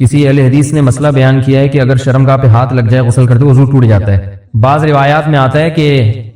کسی اہل حدیث نے مسئلہ بیان کیا ہے کہ اگر شرمگاہ پہ ہاتھ لگ جائے غسل کرتے وضو ٹوٹ جاتا ہے. بعض روایات میں آتا ہے کہ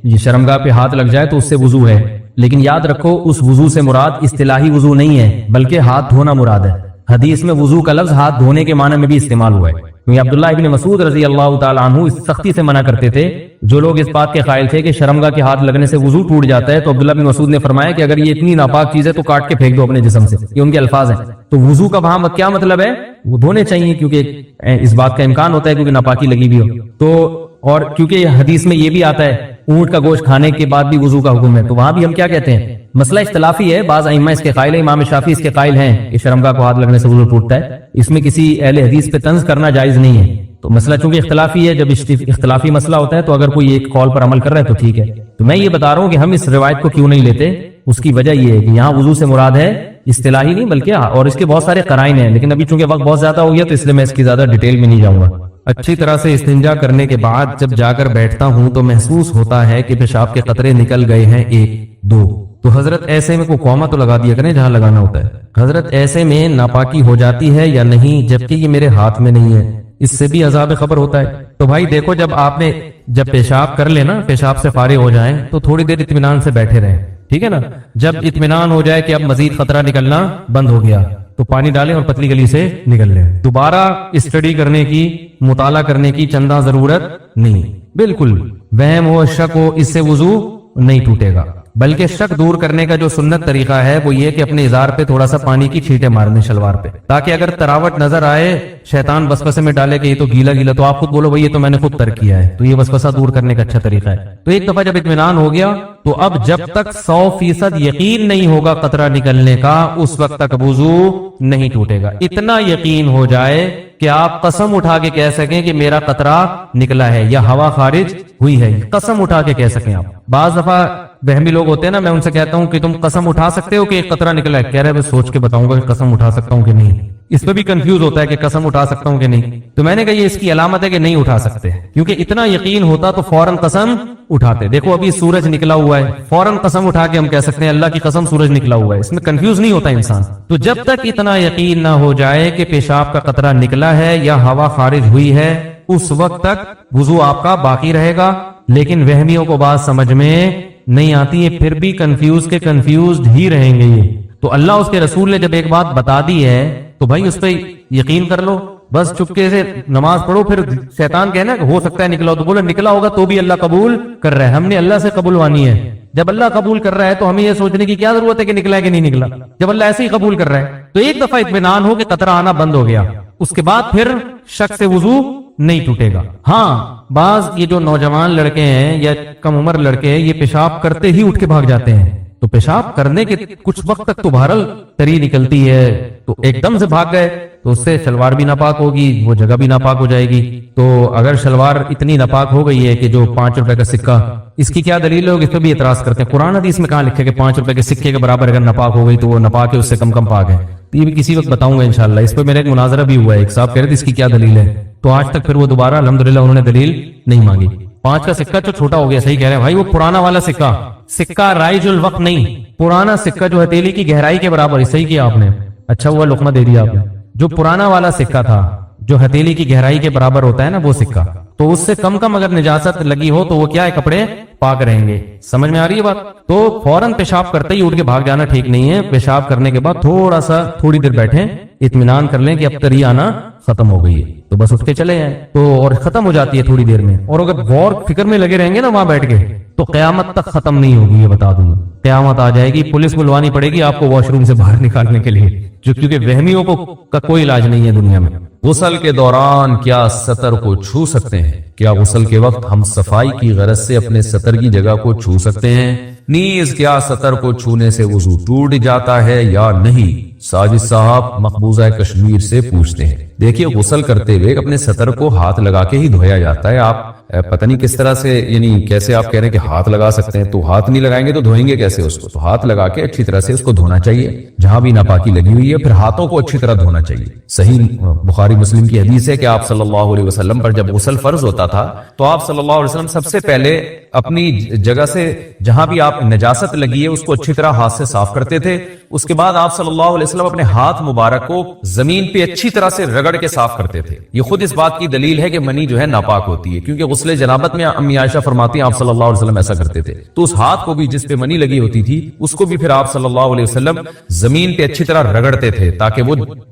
یہ شرمگاہ پہ ہاتھ لگ جائے تو اس سے وضو ہے، لیکن یاد رکھو اس وضو سے مراد اصطلاحی وضو نہیں ہے بلکہ ہاتھ دھونا مراد ہے. حدیث میں وضو کا لفظ ہاتھ دھونے کے معنی میں بھی استعمال ہوا ہے، کیونکہ عبداللہ ابن مسعود رضی اللہ تعالیٰ عنہ اس سختی سے منع کرتے تھے. جو لوگ اس بات کے قائل تھے کہ شرمگاہ کے ہاتھ لگنے سے وضو ٹوٹ جاتا ہے تو عبداللہ بن مسعود نے فرمایا کہ اگر یہ اتنی ناپاک چیز ہے تو کاٹ کے پھینک دو اپنے جسم سے. یہ ان کے الفاظ ہیں. تو وضو کا وہاں کیا مطلب ہے؟ وہ دھونے چاہیے کیونکہ اس بات کا امکان ہوتا ہے کیونکہ ناپاکی لگی بھی ہو. تو اور کیونکہ حدیث میں یہ بھی آتا ہے اونٹ کا گوشت کھانے کے بعد بھی وضو کا حکم ہے، تو وہاں بھی ہم کیا کہتے ہیں؟ مسئلہ اختلافی ہے. بعض ائمہ اس کے قائل ہیں، امام شافعی اس کے قائل ہیں کہ شرمگاہ کو ہاتھ لگنے سے وضو ٹوٹتا ہے. اس میں کسی اہل حدیث پہ طنز کرنا جائز نہیں ہے. تو مسئلہ چونکہ اختلافی ہے، جب اختلافی مسئلہ ہوتا ہے تو اگر کوئی ایک قول پر عمل کر رہا ہے تو ٹھیک ہے. تو میں یہ بتا رہا ہوں کہ ہم اس روایت کو کیوں نہیں لیتے. اس کی وجہ یہ ہے کہ یہاں وضو سے مراد ہے اصطلاحی نہیں بلکہ، اور اس کے بہت سارے قرائن ہیں، لیکن ابھی چونکہ وقت بہت زیادہ ہو گیا تو اس لیے میں اس کی زیادہ ڈیٹیل میں نہیں جاؤں گا. اچھی طرح سے استنجا کرنے کے بعد جب جا کر بیٹھتا ہوں تو محسوس ہوتا ہے کہ پیشاب کے قطرے نکل گئے ہیں 1-2. تو حضرت ایسے میں کوئی قوما تو لگا دیا کریں جہاں لگانا ہوتا ہے. حضرت ایسے میں ناپاکی ہو جاتی ہے یا نہیں، جبکہ یہ میرے ہاتھ میں نہیں ہے؟ اس سے بھی عذاب خبر ہوتا ہے. تو بھائی دیکھو، جب پیشاب کر لے نا، پیشاب سے فارغ ہو جائیں تو تھوڑی دیر اطمینان سے بیٹھے رہیں، ٹھیک ہے نا. جب اطمینان ہو جائے کہ اب مزید خطرہ نکلنا بند ہو گیا تو پانی ڈالیں اور پتلی گلی سے نکل لیں. دوبارہ اسٹڈی کرنے کی، مطالعہ کرنے کی چندہ ضرورت نہیں. بالکل وہم ہو، شک ہو، اس سے وضو نہیں ٹوٹے گا. بلکہ شک دور کرنے کا جو سنت طریقہ ہے وہ یہ کہ اپنے ازار پہ تھوڑا سا پانی کی چھینٹیں مارنے شلوار پہ، تاکہ اگر تراوٹ نظر آئے شیطان وسوسے میں ڈالے کہ یہ تو گیلا گیلا، تو آپ خود بولو بھائی یہ تو میں نے خود ترک کیا ہے. تو یہ وسوسہ دور کرنے کا اچھا طریقہ ہے. تو ایک دفعہ جب اطمینان ہو گیا تو اب جب تک 100% یقین نہیں ہوگا قطرہ نکلنے کا، اس وقت تک وضو نہیں ٹوٹے گا. اتنا یقین ہو جائے کہ آپ قسم اٹھا کے کہہ سکیں کہ میرا قطرہ نکلا ہے یا ہوا خارج ہوئی ہے، قسم اٹھا کے کہہ سکیں آپ. بعض دفعہ وہمی لوگ ہوتے ہیں نا، میں ان سے کہتا ہوں کہ تم قسم اٹھا سکتے ہو کہ ایک قطرہ نکلا ہے؟ کہہ رہے میں سوچ کے بتاؤں گا کہ قسم اٹھا سکتا ہوں کہ نہیں. اس پہ بھی کنفیوز ہوتا ہے کہ قسم اٹھا سکتا ہوں کہ نہیں. تو میں نے کہا یہ اس کی علامت ہے کہ نہیں اٹھا سکتے، کیونکہ اتنا یقین ہوتا تو فوراً قسم اٹھاتے. دیکھو ابھی سورج نکلا ہوا ہے، فوراً قسم اٹھا کے ہم کہہ سکتے ہیں اللہ کی قسم سورج نکلا ہوا ہے. اس میں کنفیوز نہیں ہوتا انسان. تو جب تک اتنا یقین نہ ہو جائے کہ پیشاب کا قطرہ نکلا ہے یا ہوا خارج ہوئی ہے، اس وقت تک وضو آپ کا باقی رہے گا. لیکن وہمیوں کو بات سمجھ میں نہیں آتی ہے، پھر بھی کنفیوزڈ ہی رہیں گے یہ. تو اللہ اس کے رسول نے جب ایک بات بتا دی ہے تو بھائی اس پہ یقین کر لو، بس چپکے سے نماز پڑھو. پھر شیطان کہنا کہ ہو سکتا ہے نکلا ہو، تو بولو نکلا ہوگا تو بھی اللہ قبول کر رہا ہے. ہم نے اللہ سے قبول وانی ہے. جب اللہ قبول کر رہا ہے تو ہمیں یہ سوچنے کی کیا ضرورت ہے کہ نکلا ہے کہ نہیں نکلا، جب اللہ ایسے ہی قبول کر رہا ہے. تو ایک دفعہ اطمینان ہو کہ قطرہ آنا بند ہو گیا، اس کے بعد پھر شک سے وضو نہیں ٹوٹے گا. ہاں بعض یہ جو نوجوان لڑکے ہیں یا کم عمر لڑکے ہیں، یہ پیشاب کرتے ہی اٹھ کے بھاگ جاتے ہیں. تو پیشاب کرنے کے کچھ وقت تک تو بہرحال تری نکلتی ہے، تو ایک دم سے بھاگ گئے تو اس سے شلوار بھی ناپاک ہوگی، وہ جگہ بھی ناپاک ہو جائے گی. تو اگر شلوار اتنی ناپاک ہو گئی ہے کہ جو 5 روپے کا سکہ، اس کی کیا دلیل ہے؟ اس پہ بھی اعتراض کرتے ہیں. قرآن حدیث میں کہاں لکھے کہ 5 روپے کے سکے کے برابر اگر ناپاک ہو گئی تو وہ ناپاک ہے، اس سے کم پاک ہے. تو یہ بھی کسی وقت بتاؤں گا انشاءاللہ. اس پہ میرا ایک مناظرہ بھی ہوا ہے، ایک صاحب کہہ رہے تھے اس کی کیا دلیل ہے، تو آج تک پھر وہ دوبارہ الحمدللہ انہوں نے دلیل نہیں مانگی. 5 کا سکہ جو چھوٹا ہو گیا، صحیح کہہ رہے ہیں بھائی، وہ پرانا والا سکہ رائج الوقت نہیں، پرانا سکہ جو ہتھیلی کی گہرائی کے برابر. صحیح کیا آپ نے، اچھا ہوا لقمہ دے دیا آپ نے. جو پرانا والا سکہ تھا جو ہتھیلی کی گہرائی کے برابر ہوتا ہے نا وہ سکہ، تو اس سے کم اگر نجاست لگی ہو تو وہ کیا ہے، کپڑے پاک رہیں گے. سمجھ میں آ رہی ہے بات؟ تو فوراً پیشاب کرتے ہی اٹھ کے بھاگ جانا ٹھیک نہیں ہے. پیشاب کرنے کے بعد تھوڑی دیر بیٹھیں، اطمینان کر لیں کہ اب تری آنا ختم ہو گئی ہے، تو بس اٹھ کے چلے جائیں. تو اور ختم ہو جاتی ہے تھوڑی دیر میں. اور اگر غور فکر میں لگے رہیں گے نا وہاں بیٹھ کے تو قیامت تک ختم نہیں ہوگی. یہ بتا دوں، قیامت آ جائے گی، پولیس بلوانی پڑے گی آپ کو واش روم سے باہر نکالنے کے لیے، کیونکہ وہمیوں کا کوئی علاج نہیں ہے دنیا میں. غسل کے دوران کیا سطر کو چھو سکتے ہیں؟ کیا غسل کے وقت ہم صفائی کی غرض سے اپنے سطر کی جگہ کو چھو سکتے ہیں؟ نیز کیا سطر کو چھونے سے وضو ٹوٹ جاتا ہے یا نہیں؟ ساجد صاحب مقبوضہ کشمیر سے پوچھتے ہیں. دیکھیے غسل کرتے ہوئے اپنے سطر کو ہاتھ لگا کے ہی دھویا جاتا ہے. آپ پتہ نہیں کس طرح سے، یعنی کیسے آپ کہہ رہے ہیں کہ ہاتھ لگا سکتے ہیں، تو ہاتھ نہیں لگائیں گے تو دھوئیں گے کیسے اس کو؟ تو ہاتھ لگا کے اچھی طرح سے اس کو دھونا چاہیے، جہاں بھی ناپاکی لگی ہوئی ہے پھر ہاتھوں کو اچھی طرح دھونا چاہیے. صحیح بخاری مسلم کی حدیث ہے کہ آپ صلی اللہ علیہ وسلم پر جب غسل فرض ہوتا تھا تو آپ صلی اللہ علیہ وسلم سب سے پہلے اپنی جگہ سے جہاں بھی آپ نجاست لگی ہے اس کو اچھی طرح ہاتھ سے صاف کرتے تھے. اس کے بعد آپ صلی اللہ علیہ وسلم اپنے ہاتھ مبارک کو زمین پہ اچھی طرح سے رگڑ رگڑ کے صاف کرتے تھے. یہ خود اس بات کی دلیل ہے کہ منی جو ہے ناپاک ہوتی ہے, کیونکہ غسل جنابت میں امی عائشہ فرماتی ہیں آپ صلی اللہ علیہ وسلم ایسا کرتے تھے. تو اس ہاتھ کو بھی جس پہ منی لگی ہوتی تھی اس کو بھی پھر آپ صلی اللہ علیہ وسلم زمین پہ اچھی طرح رگڑتے تھے تاکہ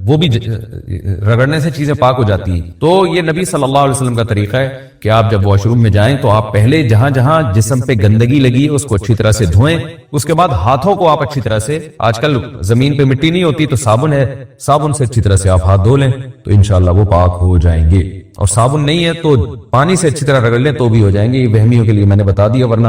وہ بھی رگڑنے سے چیزیں پاک ہو جاتی ہیں. تو یہ نبی صلی اللہ علیہ وسلم کا طریقہ ہے کہ آپ جب واش روم میں جائیں تو آپ پہلے جہاں جہاں جسم پہ گندگی لگی ہے اس کو اچھی طرح سے دھوئیں, اس کے بعد ہاتھوں کو آپ اچھی طرح سے, آج کل زمین پہ مٹی نہیں ہوتی تو صابن ہے, صابن سے اچھی طرح سے آپ ہاتھ دھو لیں تو انشاءاللہ وہ پاک ہو جائیں گے. اور صابن نہیں ہے تو پانی سے اچھی طرح رگڑ لیں تو بھی ہو جائیں گے. یہ وہمیوں کے لیے میں نے بتا دیا, ورنہ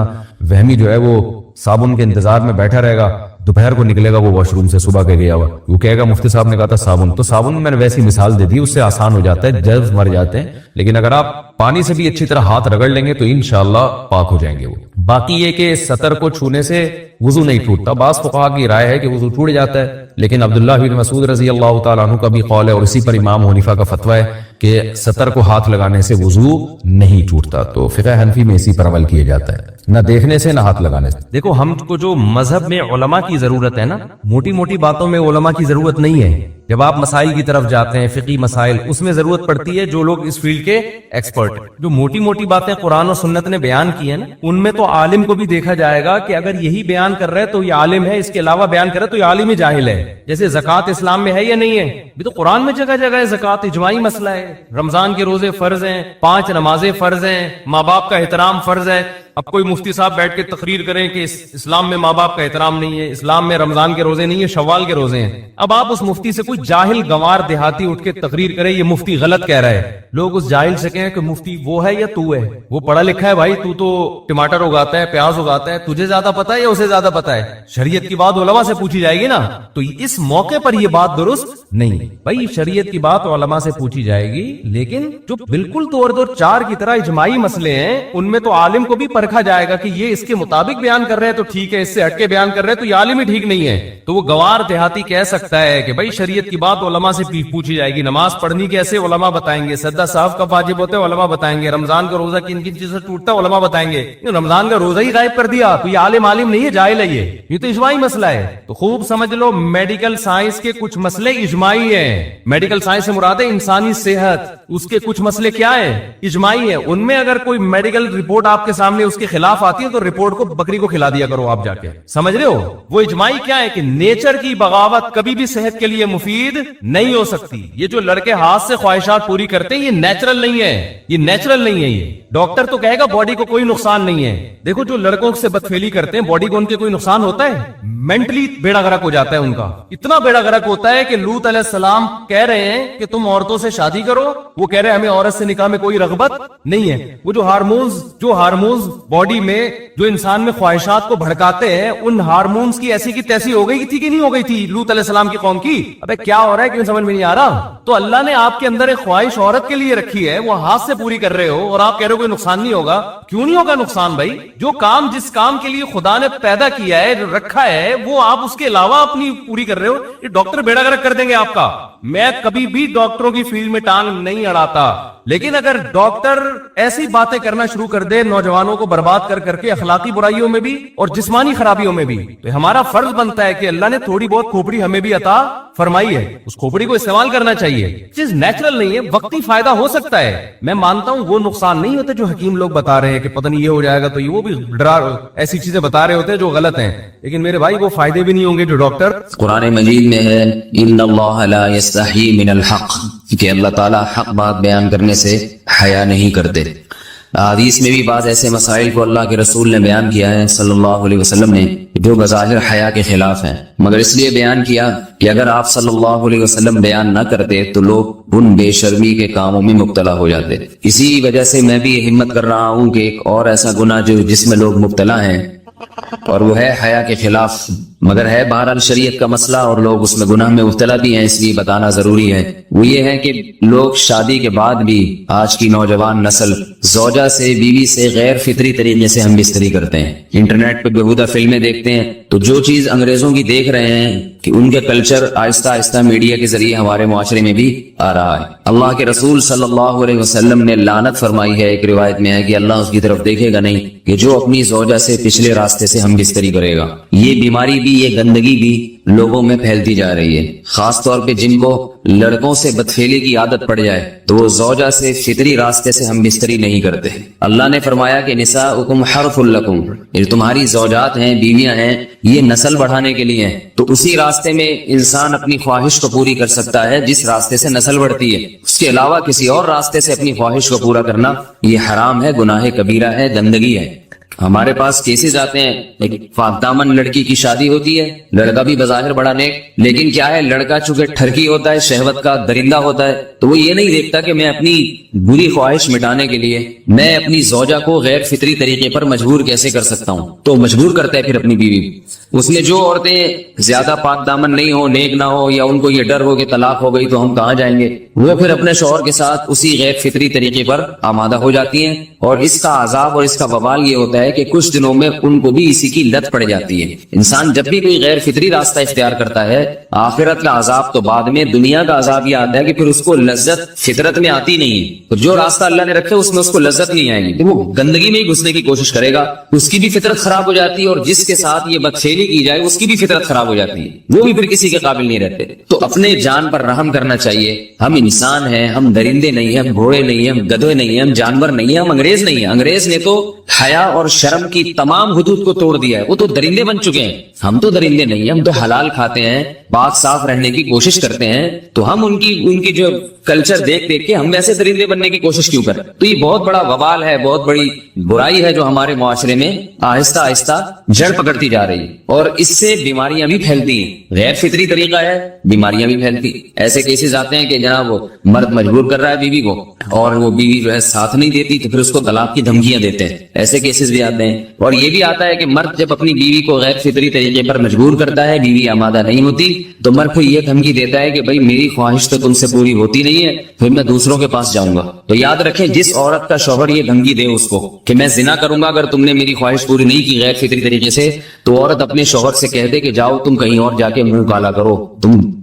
وہمی جو ہے وہ صابن کے انتظار میں بیٹھا رہے گا, دوپہر کو نکلے گا وہ واش روم سے صبح کے گیا ہوا, وہ کہے گا مفتی صاحب نے کہا تھا صابن, تو صابن میں نے ویسی مثال دے دی, اس سے آسان ہو جاتا ہے, جرمز مر جاتے ہیں. لیکن اگر آپ پانی سے بھی اچھی طرح ہاتھ رگڑ لیں گے تو انشاءاللہ پاک ہو جائیں گے وہ. باقی یہ کہ سطر کو چھونے سے وضو نہیں ٹوٹتا. بعض فقہا کی رائے ہے کہ وضو ٹوٹ جاتا ہے, لیکن عبداللہ بن مسعود رضی اللہ تعالیٰ عنہ کا بھی قول ہے اور اسی پر امام حنیفہ کا فتویٰ ہے کہ سطر کو ہاتھ لگانے سے وضو نہیں ٹوٹتا. تو فقہ حنفی میں اسی پر عمل کیا جاتا ہے, نہ دیکھنے سے نہ ہاتھ لگانے سے. دیکھو ہم کو جو مذہب میں علماء کی ضرورت ہے نا, موٹی موٹی باتوں میں علماء کی ضرورت نہیں ہے. جب آپ مسائل کی طرف جاتے ہیں, فقہی مسائل, اس میں ضرورت پڑتی ہے جو لوگ اس فیلڈ کے ایکسپرٹ. جو موٹی موٹی باتیں قرآن اور سنت نے بیان کی ہیں نا, ان میں تو عالم کو بھی دیکھا جائے گا کہ اگر یہی بیان کر رہے تو یہ عالم ہے, اس کے علاوہ بیان کر رہے تو یہ عالم ہی جاہل ہے. جیسے زکوٰۃ اسلام میں ہے یا نہیں ہے, بھی تو قرآن میں جگہ جگہ ہے زکوٰۃ, اجماعی مسئلہ ہے. رمضان کے روزے فرض ہیں, 5 نمازیں فرض ہیں, ماں باپ کا احترام فرض ہے. اب کوئی مفتی صاحب بیٹھ کے تقریر کریں کہ اسلام میں ماں باپ کا احترام نہیں ہے, اسلام میں رمضان کے روزے نہیں ہے, شوال کے روزے ہیں. اب آپ اس مفتی سے کوئی جاہل گنوار دیہاتی اٹھ کے تقریر کرے یہ مفتی غلط کہہ رہا ہے, لوگ اس جاہل سے کہیں کہ مفتی وہ ہے یا تو ہے, وہ پڑھا لکھا ہے بھائی, تو ٹماٹر اگاتا ہے, پیاز اگاتا ہے, تجھے زیادہ پتا ہے یا اسے زیادہ پتا ہے. شریعت کی بات علماء سے پوچھی جائے گی نا, تو اس موقع پر یہ بات درست نہیں بھائی. شریعت کی بات علماء سے پوچھی جائے گی, لیکن جو بالکل دو چار کی طرح اجماعی مسئلے ہیں ان میں تو عالم کو بھی پرکھا جائے گا کہ یہ اس کے مطابق بیان کر رہے ہیں تو ٹھیک ہے, اس سے ہٹ کے بیان کر رہے ہیں تو یہ عالم ہی ٹھیک نہیں ہے. تو وہ گوار دیہاتی کہہ سکتا ہے کہ بھائی شریعت کی بات علماء سے پوچھی جائے گی, نماز پڑھنی کیسے علماء بتائیں گے, سجدہ صاحب کب واجب ہوتے ہیں علماء بتائیں گے, رمضان کا روزہ کن کن چیزوں سے ٹوٹتا ہے علماء بتائیں گے. رمضان کا روزہ ہی غائب کر دیا تو یہ عالم نہیں ہے, جاہل ہے, یہ تو اجماعی مسئلہ ہے. تو خوب سمجھ لو, میڈیکل سائنس کے کچھ مسئلے اجماعی ہیں. میڈیکل سائنس سے مراد ہے انسانی صحت, اس کے کچھ مسئلے کیا ہیں, اجماعی ہیں. ان میں اگر کوئی میڈیکل رپورٹ آپ کے سامنے اس کے خلاف آتی ہے تو رپورٹ کو بکری کو کھلا دیا کرو آپ جا کے, سمجھ رہے ہو. وہ اجماعی کیا ہے کہ نیچر کی بغاوت کبھی بھی صحت کے لیے مفید نہیں ہو سکتی. یہ جو لڑکے ہاتھ سے خواہشات پوری کرتے ہیں یہ نیچرل نہیں ہے, یہ نیچرل نہیں ہے. یہ ڈاکٹر تو کہے گا باڈی کو کوئی نقصان نہیں ہے. دیکھو جو لڑکوں سے بدفعلی کرتے ہیں باڈی کو ان کے کوئی نقصان ہوتا ہے, مینٹلی بیڑا غرق ہو جاتا ہے ان کا, اتنا بیڑا غرق ہوتا ہے کہ لوط علیہ السلام کہہ رہے ہیں کہ تم عورتوں سے شادی کرو, وہ کہہ رہے ہیں ہمیں عورت سے نکاح میں کوئی رغبت نہیں ہے. وہ جو ہارمونز باڈی میں جو انسان میں خواہشات کو بھڑکاتے ہیں, ان ہارمونز کی ایسی کی تیسی ہو گئی تھی کہ نہیں ہو گئی تھی لوط علیہ السلام کی قوم کی. ابے کیا ہو رہا ہے, کیوں سمجھ میں نہیں آ رہا. تو اللہ نے آپ کے اندر ایک خواہش عورت کے لیے رکھی ہے, وہ ہاتھ سے پوری کر رہے ہو اور آپ کہہ رہے ہو کوئی نقصان نہیں ہوگا. کیوں نہیں ہوگا نقصان بھائی, جو کام جس کام کے لیے خدا نے پیدا کیا ہے رکھا ہے وہ آپ اس کے علاوہ اپنی پوری کر رہے ہو. یہ ڈاکٹر بیڑا غرق کر دیں گے آپ کا. میں کبھی بھی ڈاکٹروں کی فیلڈ میں ٹانگ نہیں اڑاتا, لیکن اگر ڈاکٹر ایسی باتیں کرنا شروع کر دے نوجوانوں کو برباد کر کے اخلاقی برائیوں میں بھی اور جسمانی خرابیوں میں بھی, تو ہمارا فرض بنتا ہے کہ اللہ نے تھوڑی بہت کھوپڑی ہمیں بھی عطا فرمائی ہے, اس کھوپڑی کو استعمال کرنا چاہیے. چیز نیچرل نہیں ہے, وقتی فائدہ ہو سکتا ہے, میں مانتا ہوں وہ نقصان نہیں ہوتے جو حکیم لوگ بتا رہے ہیں کہ پتہ نہیں یہ ہو جائے گا, تو یہ وہ بھی ڈرا ایسی چیزیں بتا رہے ہوتے ہیں جو غلط ہیں. لیکن میرے بھائی وہ فائدے بھی نہیں ہوں گے جو ڈاکٹر. قرآن مجید میں ہے ان اللہ لا یستحی من الحق, کہ اللہ تعالیٰ حق بات بیان کرنے سے حیا نہیں کرتے. حدیث میں بھی بعض ایسے مسائل کو اللہ کے رسول نے بیان کیا ہے صلی اللہ علیہ وسلم نے جو بظاہر حیا کے خلاف ہیں, مگر اس لیے بیان کیا کہ اگر آپ صلی اللہ علیہ وسلم بیان نہ کرتے تو لوگ ان بے شرمی کے کاموں میں مبتلا ہو جاتے. اسی وجہ سے میں بھی ہمت کر رہا ہوں کہ ایک اور ایسا گناہ جس میں لوگ مبتلا ہیں اور وہ ہے حیا کے خلاف, مگر ہے بہرحال شریعت کا مسئلہ اور لوگ اس میں گناہ میں مبتلا بھی ہیں, اس لیے بتانا ضروری ہے. وہ یہ ہے کہ لوگ شادی کے بعد بھی آج کی نوجوان نسل زوجہ سے, بیوی سے غیر فطری طریقے سے ہم بستری کرتے ہیں. انٹرنیٹ پہ بےہودہ فلمیں دیکھتے ہیں تو جو چیز انگریزوں کی دیکھ رہے ہیں کہ ان کے کلچر آہستہ آہستہ میڈیا کے ذریعے ہمارے معاشرے میں بھی آ رہا ہے. اللہ کے رسول صلی اللہ علیہ وسلم نے لعنت فرمائی ہے, ایک روایت میں ہے کہ اللہ اس کی طرف دیکھے گا نہیں کہ جو اپنی زوجہ سے پچھلے راستے سے ہم بستری کرے گا. یہ بیماری بھی بھی یہ گندگی بھی لوگوں میں پھیلتی جا رہی ہے. خاص طور پہ جن کو لڑکوں سے بدفعلی کی عادت پڑ جائے تو وہ زوجہ سے فطری راستے سے ہم بستری نہیں کرتے. اللہ نے فرمایا کہ نساؤکم حرث لکم، یہ تمہاری زوجات ہیں، بیویاں ہیں، یہ نسل بڑھانے کے لیے ہیں. تو اسی راستے میں انسان اپنی خواہش کو پوری کر سکتا ہے جس راستے سے نسل بڑھتی ہے. اس کے علاوہ کسی اور راستے سے اپنی خواہش کو پورا کرنا یہ حرام ہے، گناہ کبیرہ ہے، گندگی ہے. ہمارے پاس کیسز آتے ہیں، ایک پاک دامن لڑکی کی شادی ہوتی ہے، لڑکا بھی بظاہر بڑا نیک، لیکن کیا ہے، لڑکا چونکہ ٹھرکی ہوتا ہے، شہوت کا درندہ ہوتا ہے، تو وہ یہ نہیں دیکھتا کہ میں اپنی بری خواہش مٹانے کے لیے میں اپنی زوجہ کو غیر فطری طریقے پر مجبور کیسے کر سکتا ہوں. تو مجبور کرتا ہے پھر اپنی بیوی. اس میں جو عورتیں زیادہ پاک دامن نہیں ہو، نیک نہ ہو، یا ان کو یہ ڈر ہو کہ طلاق ہو گئی تو ہم کہاں جائیں گے، وہ پھر اپنے شوہر کے ساتھ اسی غیر فطری طریقے پر آمادہ ہو جاتی ہیں. اور اس کا عذاب اور اس کا وبال یہ ہوتا ہے کہ کچھ دنوں میں ان کو بھی اسی کی لت پڑ جاتی ہے. انسان جب بھی کوئی غیر فطری راستہ اختیار کرتا ہے، آخرت کا عذاب تو بعد میں، دنیا کا عذاب یہ آتا ہے کہ پھر اس کو لذت فطرت میں آتی نہیں ہے. تو جو راستہ اللہ نے رکھا اس میں اس کو لذت نہیں آئے گی، وہ گندگی میں ہی گھسنے کی کوشش کرے گا، اس کی بھی فطرت خراب ہو جاتی ہے، اور جس کے ساتھ یہ بدفعلی کی جائے اس کی بھی فطرت خراب ہو جاتی ہے، وہ بھی پھر کسی کے قابل نہیں رہتے. تو اپنے جان پر رحم کرنا چاہیے. ہم انسان ہیں، ہم درندے نہیں ہیں، ہم گھوڑے نہیں ہیں، ہم گدھے نہیں ہیں، ہم جانور نہیں ہیں، ہم انگریز نہیں ہیں. انگریز نے تو حیا اور شرم کی تمام حدود کو توڑ دیا ہے، وہ تو درندے بن چکے ہیں. ہم تو درندے نہیں ہیں، ہم تو حلال کھاتے ہیں، پاک صاف رہنے کی کوشش کرتے ہیں. تو ہم ان کی جو کلچر دیکھ کے ہم ویسے درندے بننے کی کوشش کیوں کریں؟ تو یہ بہت بڑا وبال ہے، بہت بڑی برائی ہے جو ہمارے معاشرے میں آہستہ آہستہ جڑ پکڑتی جا رہی ہے، اور اس سے بیماریاں بھی پھیلتی ہیں. غیر فطری طریقہ ہے، بیماریاں بھی پھیلتی. ایسے کیسز آتے ہیں کہ جناب وہ مرد مجبور کر رہا ہے بیوی کو، اور وہ بیوی جو ہے ساتھ نہیں دیتی تو پھر اس کو طلاق کی دھمکیاں دیتے ہیں. ایسے کیسز بھی آتے ہیں. اور یہ بھی آتا ہے کہ مرد جب اپنی بیوی کو غیر فطری طریقے پر مجبور کرتا ہے، بیوی آمادہ نہیں ہوتی، تو مرد پھر یہ دھمکی دیتا ہے کہ بھائی میری خواہش تو تم سے پوری ہوتی نہیں ہے، پھر میں دوسروں کے پاس جاؤں گا. تو یاد رکھیں، جس عورت کا شوہر یہ دھمکی دے اس کو کہ میں زنا کروں گا اگر تم نے میری خواہش پوری نہیں کی غیر فطری طریقے سے، تو عورت اپنے شوہر سے کہہ دے کہ جاؤ تم کہیں اور جا کے منہ کالا کرو،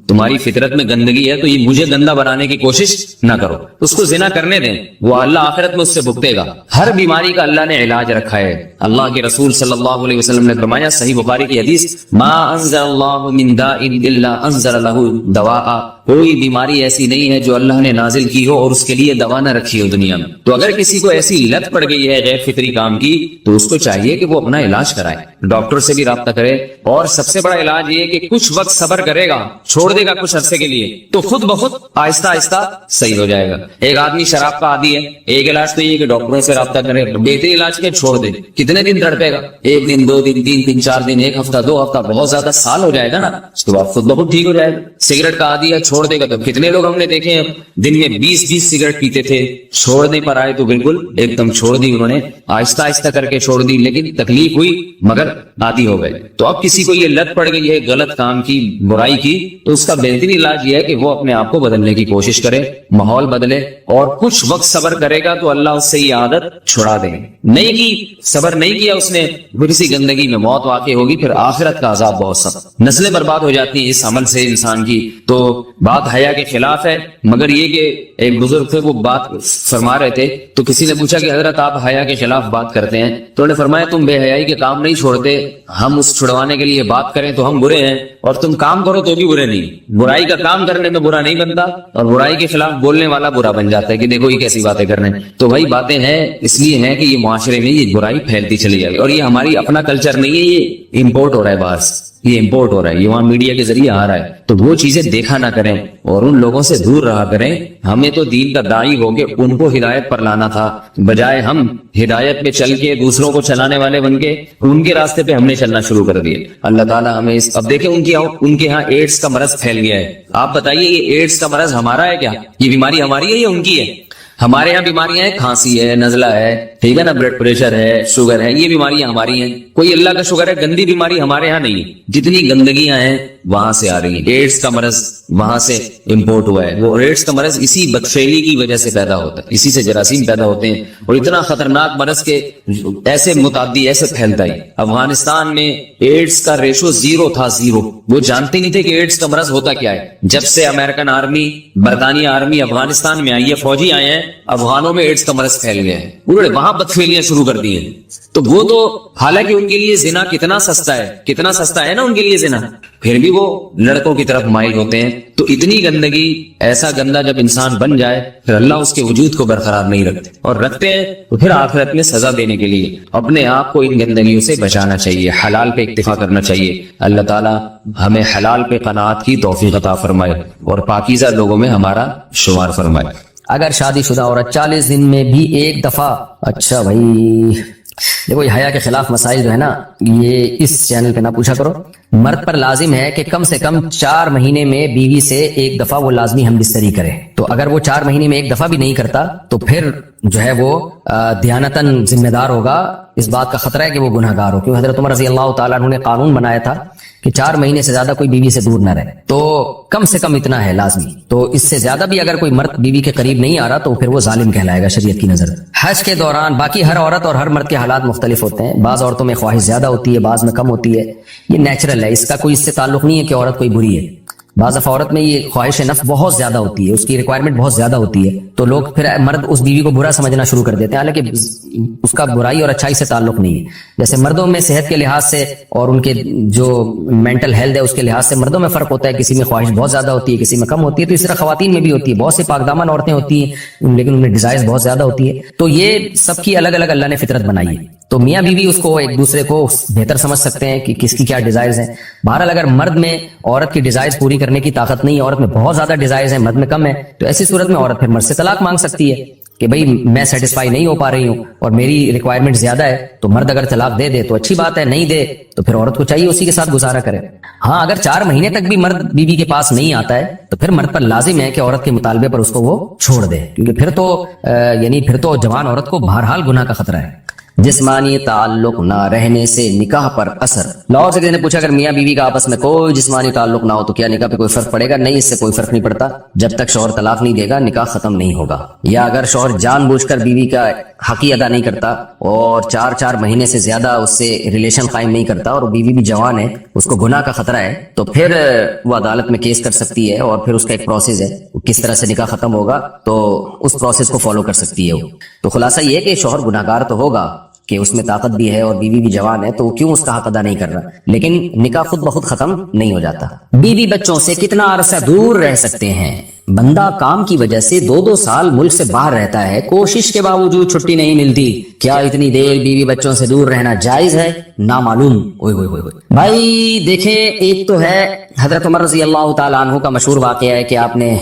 تمہاری فطرت میں گندگی ہے تو یہ مجھے گندا بنانے کی کوشش نہ کرو. اس کو زنا کرنے دیں، وہ اللہ آخرت میں اس سے بھگتے گا. ہر بیماری کا اللہ نے علاج رکھا ہے. اللہ کے رسول صلی اللہ علیہ وسلم نے فرمایا، صحیح بخاری کی حدیث، ما انزل اللہ من داء الا انزل له دواء، کوئی بیماری ایسی نہیں ہے جو اللہ نے نازل کی ہو اور اس کے لیے دوا نہ رکھی ہو دنیا میں. تو اگر کسی کو ایسی لت پڑ گئی ہے غیر فطری کام کی تو اس کو چاہیے کہ وہ اپنا علاج کرائے، ڈاکٹر سے بھی رابطہ کرے. اور سب سے بڑا علاج یہ کہ کچھ وقت صبر کرے گا، چھوڑ دے گا کچھ عرصے کے لیے، تو خود بخود آہستہ آہستہ صحیح ہو جائے گا. ایک آدمی شراب کا عادی ہے، ایک علاج تو یہ کہ ڈاکٹروں سے رابطہ کرے، بہترین علاج کے چھوڑ دے. کتنے دن تڑپے گا؟ 1 دن 2 دن 3 دن 4 دن 1 ہفتہ 2 ہفتہ، بہت زیادہ سال ہو جائے گا نا، اس کے بعد خود بخود ٹھیک ہو جائے گا. سگریٹ کا عادی ہے، چھوڑ دے گا. تو کتنے لوگ ہم نے دیکھے ہیں دن میں 20 سگریٹ پیتے تھے، چھوڑنے پر آئے تو بالکل ایک دم چھوڑ دی انہوں نے، آہستہ آہستہ کر کے چھوڑ دی، لیکن تکلیف ہوئی مگر عادی ہو گئے. تو اب کسی کو یہ لت پڑ گئی ہے غلط کام کی، برائی کی، تو اس کا بہترین علاج یہ ہے کہ وہ اپنے آپ کو بدلنے کی کوشش کرے، ماحول بدلے، اور کچھ وقت صبر کرے گا تو اللہ اس سے یہ عادت چھڑا دے. نہیں کی، صبر نہیں کیا اس نے، پھر اسی گندگی میں موت واقع ہوگی، پھر آخرت کا عذاب بہت سخت. نسلیں برباد ہو جاتی ہیں اس عمل سے انسان کی. تو بات حیا کے خلاف ہے، مگر یہ کہ ایک بزرگ تھے وہ بات فرما رہے تھے، تو کسی نے پوچھا کہ حضرت آپ حیا کے خلاف بات کرتے ہیں، تو انہوں نے فرمایا تم بے حیائی کے کام نہیں چھوڑتے، ہم اس چھڑوانے کے لیے بات کریں تو ہم برے ہیں، اور تم کام کرو تو بھی برے نہیں. برائی کا کام کرنے میں برا نہیں بنتا، اور برائی کے خلاف بولنے والا برا بن جاتا ہے کہ دیکھو یہ کیسی باتیں کر رہے ہیں. تو وہی باتیں ہیں، اس لیے ہیں کہ یہ معاشرے میں یہ برائی پھیلتی چلی جائے گی. اور یہ ہماری اپنا کلچر نہیں ہے، یہ امپورٹ ہو رہا ہے باہر سے، یہ امپورٹ ہو رہا ہے، یہ وہاں میڈیا کے ذریعے آ رہا ہے. تو وہ چیزیں دیکھا نہ کریں اور ان لوگوں سے دور رہا کریں. ہمیں تو دین کا داعی ہو کے ان کو ہدایت پر لانا تھا، بجائے ہم ہدایت پہ چل کے دوسروں کو چلانے والے بن کے ان کے راستے پہ ہم نے چلنا شروع کر دیا. اللہ تعالیٰ ہمیں اب دیکھیں ان کے ہاں ایڈس کا مرض پھیل گیا ہے. آپ بتائیے یہ ایڈس کا مرض ہمارا ہے کیا؟ یہ بیماری ہماری ہے یا ان کی ہے؟ ہمارے یہاں بیماریاں ہیں، کھانسی ہے، نزلہ ہے، ٹھیک ہے نا، بلڈ پریشر ہے، شوگر ہے، یہ بیماریاں ہماری ہیں. کوئی اللہ کا شکر ہے گندی بیماری ہمارے یہاں نہیں ہے. جتنی گندگیاں ہیں وہاں سے آ رہی ہیں. ایڈس کا مرض وہاں سے امپورٹ ہوا ہے. وہ ایڈس کا مرض اسی بدفعلی کی وجہ سے پیدا ہوتا ہے، اسی سے جراثیم پیدا ہوتے ہیں، اور اتنا خطرناک مرض کے ایسے متعدی ایسے پھیلتا ہے. افغانستان میں ایڈس کا ریشو 0 تھا، 0. وہ جانتے نہیں تھے کہ ایڈس کا مرض ہوتا کیا ہے. جب سے امریکن برطانیہ آرمی افغانستان میں آئی ہے، فوجی آئے ہیں، افغانوں میں ایڈس کا مرض پھیل گیا ہے. وہاں وہاں بدفعلیاں شروع کر دی ہیں. تو وہ تو حالانکہ ان کے لیے زنا کتنا سستا ہے نا ان کے لیے زنا, پھر بھی وہ لڑکوں کی طرف مائل ہوتے ہیں. تو اتنی گندگی, ایسا گندا جب انسان بن جائے پھر اللہ اس کے وجود کو برقرار نہیں رکھتے, اور رکھتے ہیں تو پھر آخرت میں سزا دینے کے لیے اپنے آپ کو ان گندگیوں سے بچانا چاہیے, حلال پہ اکتفا کرنا چاہیے. اللہ تعالیٰ ہمیں حلال پہ قناعت کی توفیق عطا فرمائے اور پاکیزہ لوگوں میں ہمارا شمار فرمائے. اگر شادی شدہ عورت 40 دن میں بھی ایک دفعہ, اچھا بھائی دیکھو یہ حیا کے خلاف مسائل جو ہے نا یہ اس چینل پہ نہ پوچھا کرو. مرد پر لازم ہے کہ کم سے کم 4 مہینے میں بیوی سے ایک دفعہ وہ لازمی ہم بستری کرے. تو اگر وہ 4 مہینے میں ایک دفعہ بھی نہیں کرتا تو پھر جو ہے وہ دیانتاً ذمہ دار ہوگا. اس بات کا خطرہ ہے کہ وہ گناہ گار ہو, کیونکہ حضرت عمر رضی اللہ تعالیٰ عنہ نے قانون بنایا تھا کہ 4 مہینے سے زیادہ کوئی بیوی سے دور نہ رہے. تو کم سے کم اتنا ہے لازمی. تو اس سے زیادہ بھی اگر کوئی مرد بیوی کے قریب نہیں آ رہا تو پھر وہ ظالم کہلائے گا شریعت کی نظر. حج کے دوران باقی ہر عورت اور ہر مرد کے حالات مختلف ہوتے ہیں. بعض عورتوں میں خواہش زیادہ ہوتی ہے, بعض میں کم ہوتی ہے. یہ نیچرل ہے, اس کا کوئی اس سے تعلق نہیں ہے کہ عورت کوئی بری ہے. بعض دفعہ عورت میں یہ خواہش نفس بہت زیادہ ہوتی ہے, اس کی ریکوائرمنٹ بہت زیادہ ہوتی ہے, تو لوگ پھر مرد اس بیوی کو برا سمجھنا شروع کر دیتے ہیں, حالانکہ اس کا برائی اور اچھائی سے تعلق نہیں ہے. جیسے مردوں میں صحت کے لحاظ سے اور ان کے جو مینٹل ہیلتھ ہے اس کے لحاظ سے مردوں میں فرق ہوتا ہے, کسی میں خواہش بہت زیادہ ہوتی ہے, کسی میں کم ہوتی ہے. تو اس طرح خواتین میں بھی ہوتی ہے, بہت سے پاک دامن عورتیں ہوتی ہیں لیکن ان میں ڈیزائرز بہت زیادہ ہوتی ہے. تو یہ سب کی الگ الگ اللہ نے فطرت بنائی ہے. تو میاں بیوی اس کو ایک دوسرے کو بہتر سمجھ سکتے ہیں کہ کس کی کیا ڈیزائرز ہیں. بہرحال اگر مرد میں عورت کی ڈیزائرز پوری کرنے کی طاقت نہیں ہے, عورت میں بہت زیادہ ڈیزائرز ہیں, مرد میں کم ہے, تو ایسی صورت میں عورت پھر مرد سے طلاق مانگ سکتی ہے کہ بھئی میں سیٹسفائی نہیں ہو پا رہی ہوں اور میری ریکوائرمنٹ زیادہ ہے. تو مرد اگر طلاق دے دے تو اچھی بات ہے, نہیں دے تو پھر عورت کو چاہیے اسی کے ساتھ گزارا کرے. ہاں اگر 4 مہینے تک بھی مرد بیوی کے پاس نہیں آتا ہے تو پھر مرد پر لازم ہے کہ عورت کے مطالبے پر اس کو وہ چھوڑ دے, کیونکہ پھر تو جوان عورت کو بہرحال گناہ کا خطرہ ہے. جسمانی تعلق نہ رہنے سے نکاح پر اثر. لاہور سے کسی نے پوچھا اگر میاں بیوی کا آپس میں کوئی جسمانی تعلق نہ ہو تو کیا نکاح پہ کوئی فرق پڑے گا؟ نہیں, اس سے کوئی فرق نہیں پڑتا. جب تک شوہر طلاق نہیں دے گا نکاح ختم نہیں ہوگا. یا اگر شوہر جان بوجھ کر بیوی کا حق ہی ادا نہیں کرتا اور 4 مہینے سے زیادہ اس سے ریلیشن قائم نہیں کرتا اور بیوی بھی جوان ہے, اس کو گناہ کا خطرہ ہے, تو پھر وہ عدالت میں کیس کر سکتی ہے اور پھر اس کا ایک پروسیس ہے, کس طرح سے نکاح ختم ہوگا تو اس پروسیس کو فالو کر سکتی ہے وہ. تو خلاصہ یہ ہے کہ شوہر گناہ گار تو ہوگا کہ اس میں طاقت بھی ہے اور بیوی بھی جوان ہے, تو وہ کیوں اس کا حق ادا نہیں کر رہا, لیکن نکاح خود بخود ختم نہیں ہو جاتا. بیوی بچوں سے کتنا عرصہ دور رہ سکتے ہیں؟ بندہ کام کی وجہ سے 2 سال ملک سے باہر رہتا ہے, کوشش کے باوجود چھٹی نہیں ملتی, کیا اتنی دیر بیوی بچوں سے دور رہنا جائز ہے؟ نامعلوم. بھائی دیکھیں, ایک تو ہے حضرت عمر رضی اللہ تعالیٰ عنہ کا مشہور واقعہ ہے کہ آپ نے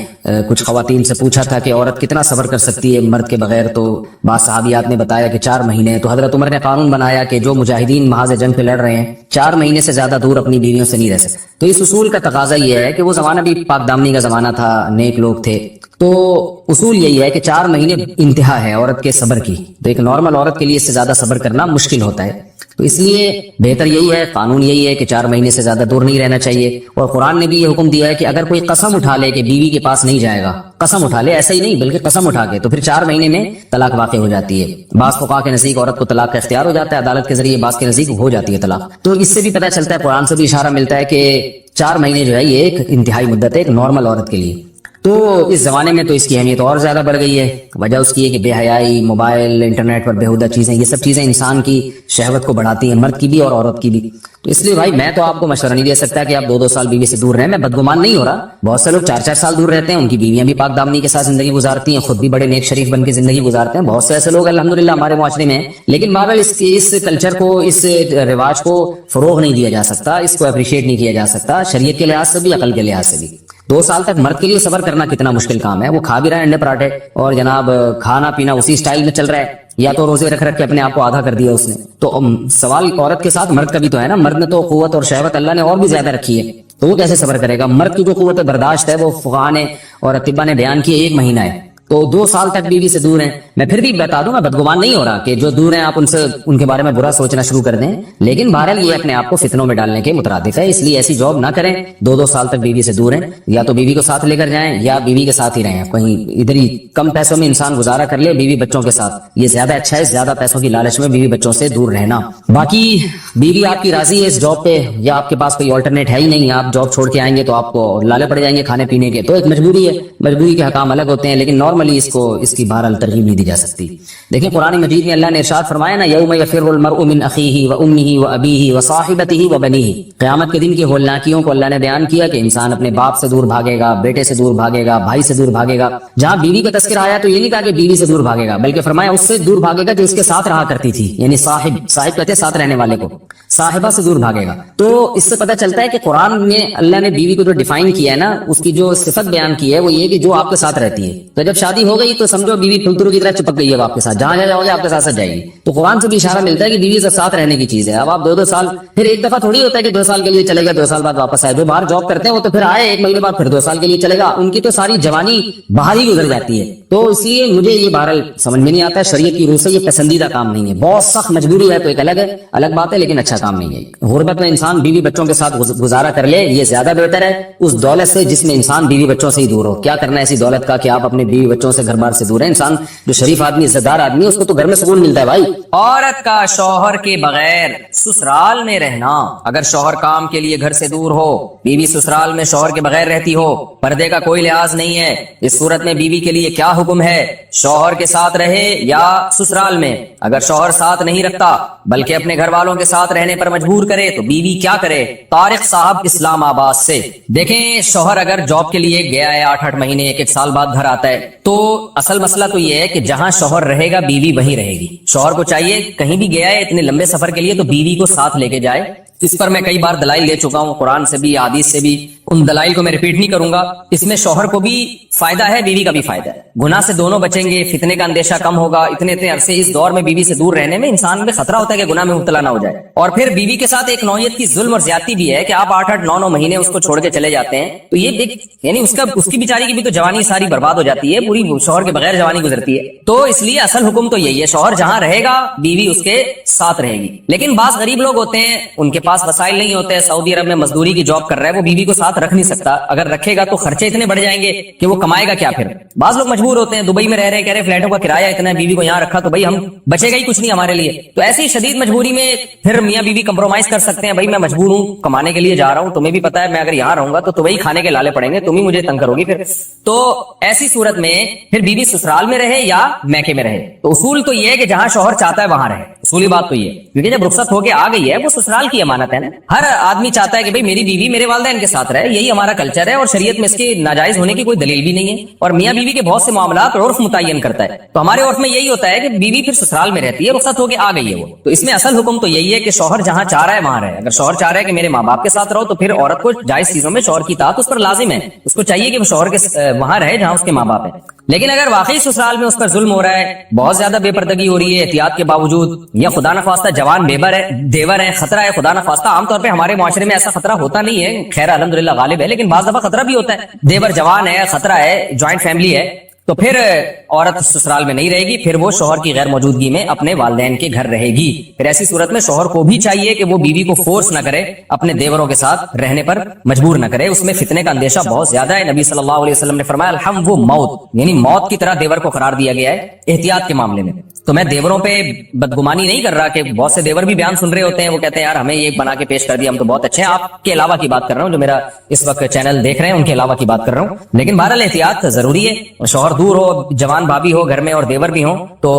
کچھ خواتین سے پوچھا تھا کہ عورت کتنا صبر کر سکتی ہے مرد کے بغیر, تو بعض صحابیات نے بتایا کہ 4 مہینے. تو حضرت عمر نے قانون بنایا کہ جو مجاہدین محاذ جنگ پہ لڑ رہے ہیں 4 مہینے سے زیادہ دور اپنی بیویوں سے نہیں رہ سکتے. تو اس اصول کا تقاضا یہ ہے کہ وہ زمانہ بھی پاک دامنی کا زمانہ تھا, نیک لوگ تھے, تو اصول یہی ہے کہ 4 مہینے انتہا ہے عورت کے صبر کی. تو ایک نارمل عورت کے لیے اس سے زیادہ صبر کرنا مشکل ہوتا ہے, تو اس لیے بہتر یہی ہے, قانون یہی ہے کہ 4 مہینے سے زیادہ دور نہیں رہنا چاہیے. اور قرآن نے بھی یہ حکم دیا ہے کہ اگر کوئی قسم اٹھا لے کہ بیوی کے پاس نہیں جائے گا, قسم اٹھا لے, ایسا ہی نہیں بلکہ قسم اٹھا کے, تو پھر 4 مہینے میں طلاق واقع ہو جاتی ہے. بعض فقہاء کے نزدیک عورت کو طلاق کا اختیار ہو جاتا ہے عدالت کے ذریعے, بعض کے نزدیک ہو جاتی ہے طلاق. تو اس سے بھی پتہ چلتا ہے, قرآن سے بھی اشارہ ملتا ہے کہ 4 مہینے جو ہے یہ ایک انتہائی مدت ہے ایک نارمل عورت کے لیے. تو اس زمانے میں تو اس کی اہمیت اور زیادہ بڑھ گئی ہے. وجہ اس کی ہے کہ بے حیائی, موبائل, انٹرنیٹ پر بےہودہ چیزیں, یہ سب چیزیں انسان کی شہوت کو بڑھاتی ہیں, مرد کی بھی اور عورت کی بھی. تو اس لیے بھائی میں تو آپ کو مشورہ نہیں دے سکتا کہ آپ 2 سال بیوی سے دور رہیں. میں بدگمان نہیں ہو رہا, بہت سے لوگ 4 سال دور رہتے ہیں, ان کی بیویاں بھی پاک دامنی کے ساتھ زندگی گزارتی ہیں, خود بھی بڑے نیک شریف بن کے زندگی گزارتے ہیں. بہت سے ایسے لوگ الحمدللہ ہمارے معاشرے میں ہیں, لیکن بہرحال اس کلچر کو, اس رواج کو فروغ نہیں دیا جا سکتا, اس کو اپریشیٹ نہیں کیا جا سکتا, شریعت کے لحاظ سے بھی عقل کے لحاظ سے بھی. 2 سال تک مرد کے لیے صبر کرنا کتنا مشکل کام ہے. وہ کھا بھی رہا ہے انڈے پراٹھے اور جناب کھانا پینا اسی سٹائل میں چل رہا ہے, یا تو روزے رکھ کے اپنے آپ کو آدھا کر دیا اس نے. تو سوال عورت کے ساتھ مرد کا بھی تو ہے نا, مرد نے تو قوت اور شہوت اللہ نے اور بھی زیادہ رکھی ہے, تو وہ کیسے صبر کرے گا؟ مرد کی جو قوت برداشت ہے وہ فقہاء نے اور اطباء نے بیان کی 1 مہینہ ہے. تو 2 سال تک بیوی سے دور ہیں. میں پھر بھی بتا دوں, میں بدگمان نہیں ہو رہا کہ جو دور ہیں آپ ان کے بارے میں برا سوچنا شروع کر دیں, لیکن بہرحال یہ اپنے آپ کو فتنوں میں ڈالنے کے مترادف ہے. اس لیے ایسی جاب نہ کریں. 2 سال تک بیوی سے دور ہیں, یا تو بیوی کو ساتھ لے کر جائیں یا بیوی کے ساتھ ہی رہیں. کہیں ادھر ہی کم پیسوں میں انسان گزارا کر لے بیوی بچوں کے ساتھ, یہ زیادہ اچھا ہے زیادہ پیسوں کی لالچ میں بیوی بچوں سے دور رہنا. باقی بیوی آپ کی راضی ہے اس جاب پہ, یا آپ کے پاس کوئی آلٹرنیٹ ہے ہی نہیں, آپ جاب چھوڑ کے آئیں گے تو آپ کو لالے پڑ جائیں گے کھانے پینے کے, تو ایک مجبوری ہے. مجبوری کے حکام الگ ہوتے ہیں, لیکن نارملی نارملی اس کی بہرحال ترغیب نہیں دی جا سکتی. دیکھیں قرآن مجید میں اللہ نے ارشاد فرمایا نا یوم یفر المرء من اخیہ وامہ وابیہ وصاحبتہ وبنیہ. قیامت کے دن کی ہولناکیوں کو اللہ نے بیان کیا کہ انسان اپنے باپ سے دور بھاگے گا, بیٹے سے دور بھاگے گا, بھائی سے دور بھاگے گا. جہاں بیوی کا تذکرہ آیا تو یہ نہیں کہا کہ بیوی سے دور بھاگے گا, بلکہ فرمایا اس سے دور بھاگے گا جو اس کے ساتھ رہا کرتی تھی, یعنی صاحب کہتے ہیں ساتھ رہنے والے کو, صاحبہ سے دور بھاگے گا. تو اس سے پتہ چلتا ہے کہ قرآن میں اللہ نے بیوی کو جو ڈیفائن کیا ہے نا, اس کی جو صفت بیان کی ہے وہ یہ کہ جو آپ کے ساتھ رہتی ہے. تو جب شادی ہو گئی تو سمجھو بیوی پھلترو کی طرح چپک گئی ہے آپ کے ساتھ, جہاں جاؤ گے آپ کے ساتھ ساتھ جائے گی. تو قرآن سے بھی اشارہ ملتا ہے کہ بیوی سے ساتھ رہنے کی چیز ہے. اب آپ 2 سال, پھر ایک دفعہ تھوڑی ہوتا ہے کہ 2 سال کے لیے چلے گا 2 سال بعد واپس آئے. جو باہر جاب کرتے ہیں وہ تو پھر آئے 1 مہینے بعد پھر 2 سال کے لیے چلے گا, ان کی تو ساری جوانی باہر ہی گزر جاتی ہے. تو اس لیے مجھے یہ بہرحال سمجھ میں نہیں آتا ہے, شریعت کی روح سے یہ پسندیدہ کام نہیں ہے. بہت سخت مجبوری ہے تو ایک الگ بات ہے, لیکن اچھا کام نہیں ہے. غربت میں انسان بیوی بچوں کے ساتھ گزارا کر لے, یہ زیادہ بہتر ہے اس دولت سے جس میں انسان بیوی بچوں سے ہی دور ہو. کیا کرنا ہے ایسی دولت کا کہ آپ اپنے بیوی بچوں سے گھر بار سے دور ہیں. انسان جو شریف آدمی عزت دار آدمی ہے اس کو تو گھر میں سکون ملتا ہے بھائی. عورت کا شوہر کے بغیر سسرال میں رہنا. اگر شوہر کام کے لیے گھر سے دور ہو, بیوی سسرال میں شوہر کے بغیر رہتی ہو, پردے کا کوئی لحاظ نہیں ہے, اس صورت میں بیوی کے لیے کیا حکم ہے؟ شوہر کے ساتھ رہے یا سسرال میں. اگر شوہر ساتھ نہیں رکھتا بلکہ اپنے گھر والوں کے ساتھ رہنے پر مجبور کرے تو بیوی کیا کرے؟ طارق صاحب اسلام آباد سے. دیکھیں شوہر اگر جاب کے لیے گیا ہے 8 مہینے 1 سال بعد گھر آتا ہے, تو اصل مسئلہ تو یہ ہے کہ جہاں شوہر رہے گا بیوی وہیں رہے گی. شوہر کو چاہیے کہیں بھی گیا ہے اتنے لمبے سفر کے لیے تو بیوی کو ساتھ لے کے جائے. اس پر میں کئی بار دلائل دے چکا ہوں, قرآن سے بھی حدیث سے بھی. ان دلائل کو میں ریپیٹ نہیں کروں گا. اس میں شوہر کو بھی فائدہ ہے, بیوی کا بھی فائدہ ہے. گناہ سے دونوں بچیں گے, فتنے کا اندیشہ کم ہوگا. اتنے عرصے اس دور میں بیوی سے دور رہنے میں انسان میں خطرہ ہوتا ہے کہ گناہ میں مبتلا نہ ہو جائے. اور پھر بیوی کے ساتھ ایک نوعیت کی ظلم اور زیادتی بھی ہے کہ آپ 8 9 مہینے اس کو چھوڑ کے چلے جاتے ہیں, تو یہ دیکھ یعنی اس کی بیچاری کی بھی تو جوانی ساری برباد ہو جاتی ہے, پوری شوہر کے بغیر جوانی گزرتی ہے. تو اس لیے اصل حکم تو یہی ہے, شوہر جہاں رہے گا بیوی اس کے ساتھ رہے گی. لیکن بعض غریب لوگ ہوتے ہیں ان کے پاس وسائل نہیں ہوتے, سعودی عرب میں مزدوری کی جاب کر رہا ہے, وہ بیوی کو ساتھ رکھ نہیں سکتا. اگر رکھے گا تو خرچے اتنے بڑھ جائیں گے کہ وہ کمائے گا کیا پھر. بعض لوگ مجبور ہوتے ہیں, دبئی میں رہ رہے کہہ رہے فلیٹوں کا کرایہ اتنا ہے, بیوی کو یہاں رکھا تو بھائی ہم بچے گا ہی کچھ نہیں ہمارے لیے. تو ایسی شدید مجبوری میں پھر میاں بیوی کمپرومائز کر سکتے ہیں, بھائی میں مجبور ہوں کمانے کے لیے جا رہا ہوں, تمہیں بھی پتا ہے میں اگر یہاں رہوں گا تو تمہیں کھانے کے لالے پڑیں گے, تم ہی مجھے تنگ کرو گی پھر. تو ایسی صورت میں پھر بیوی سسرال میں رہے یا میکے میں رہے. تو اصول تو یہ ہے کہ جہاں شوہر چاہتا ہے وہاں رہے. اصولی بات تو یہ ہے, کیونکہ جب رخصت ہو کے آ گئی ہے وہ سسرال کی امانت ہے نا. ہر آدمی چاہتا ہے کہ بھائی میری بیوی میرے والدین کے ساتھ رہے, یہی ہمارا کلچر ہے اور شریعت میں اس کے ناجائز ہونے کی کوئی دلیل بھی نہیں ہے. اور میاں بیوی کے بہت سے معاملات عرف متعین کرتا ہے, تو ہمارے عرف میں یہی ہوتا ہے کہ بیوی پھر سسرال میں رہتی ہے, رخصت ہو کے آ گئی ہے وہ. تو اس میں اصل حکم تو یہی ہے کہ شوہر جہاں چاہ رہا ہے وہاں رہے. اگر شوہر چاہ رہا ہے کہ میرے ماں باپ کے ساتھ رہو تو پھر عورت کو جائز چیزوں میں شوہر کی اطاعت اس پر لازم ہے, اس کو چاہیے کہ وہ شوہر کے وہاں رہے جہاں اس کے ماں باپ ہیں. لیکن اگر واقعی سسرال میں اس پر ظلم ہو رہا ہے, بہت زیادہ بے پردگی ہو رہی ہے احتیاط کے باوجود, یا خدا نخواستہ جوان دیور ہے, خطرہ ہے خدا نخواستہ. عام طور پہ ہمارے معاشرے میں ایسا خطرہ ہوتا نہیں ہے, خیر الحمدللہ غالب ہے, لیکن بعض دفعہ خطرہ بھی ہوتا ہے. دیور جوان ہے, خطرہ ہے, جوائنٹ فیملی ہے, تو پھر عورت سسرال میں نہیں رہے گی, پھر وہ شوہر کی غیر موجودگی میں اپنے والدین کے گھر رہے گی. پھر ایسی صورت میں شوہر کو بھی چاہیے کہ وہ بیوی کو فورس نہ کرے, اپنے دیوروں کے ساتھ رہنے پر مجبور نہ کرے. اس میں فتنے کا اندیشہ بہت زیادہ ہے. نبی صلی اللہ علیہ وسلم نے فرمایا الحم وہ موت, یعنی موت کی طرح دیور کو قرار دیا گیا ہے احتیاط کے معاملے میں. تو میں دیوروں پہ بدگمانی نہیں کر رہا کہ بہت سے دیور بھی بیان سن رہے ہوتے ہیں, وہ کہتے ہیں یار ہمیں یہ بنا کے پیش کر دیا, ہم تو بہت اچھے ہیں. آپ کے علاوہ کی بات کر رہا ہوں, جو میرا اس وقت چینل دیکھ رہے ہیں ان کے علاوہ کی بات کر رہا ہوں. لیکن بہرحال احتیاط ضروری ہے. شوہر دور ہو, جوان بھابھی ہو گھر میں اور دیور بھی ہوں, تو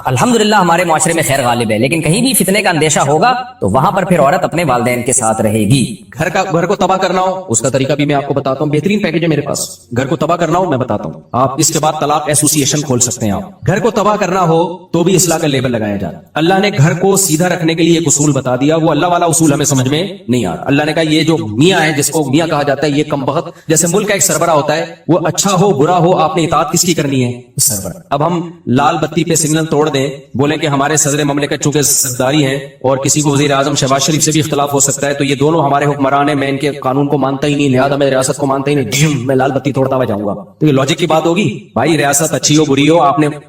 الحمدللہ ہمارے معاشرے میں خیر غالب ہے. لیکن کہیں بھی فتنے کا اندیشہ ہوگا تو وہاں پر پھر عورت اپنے والدین کے ساتھ رہے گی. گھر کو تباہ کرنا ہو اس کا طریقہ بھی میں آپ کو بتاتا ہوں, بہترین پیکج ہے میرے پاس. گھر کو تباہ کرنا ہو میں بتاتا ہوں, آپ اس کے بعد طلاق ایسوسی ایشن کھول سکتے ہیں. آپ گھر کو تباہ کرنا ہو تو بھی اصلاح کا لیبل لگایا جاتا. اللہ نے گھر کو سیدھا رکھنے کے لیے ایک اصول بتا دیا, وہ اللہ والا اصول ہمیں سمجھ میں نہیں آ رہا. اللہ نے کہا یہ جو میاں ہے, جس کو میاں کہا جاتا ہے, یہ کم بخت, جیسے ملک کا ایک سربراہ ہوتا ہے, وہ اچھا ہو برا ہو آپ نے اطاعت کس کی کرنی ہے؟ سربراہ. اب ہم لال بتی پہ سگنل توڑ دیں, بولیں کہ ہمارے صدر مملکت چونکہ سرداری ہیں اور کسی کو وزیر اعظم شہباز شریف سے بھی اختلاف ہو سکتا ہے, تو یہ دونوں ہمارے حکمران ہیں, میں ان کے قانون کو مانتا ہی نہیں, لہٰذا میں ریاست کو مانتا ہی نہیں, میں لال بتی توڑتا ہوا جاؤں گا. تو یہ لاجک کی بات ہوگی؟ بھائی ریاست اچھی ہو بری ہو, آپ نے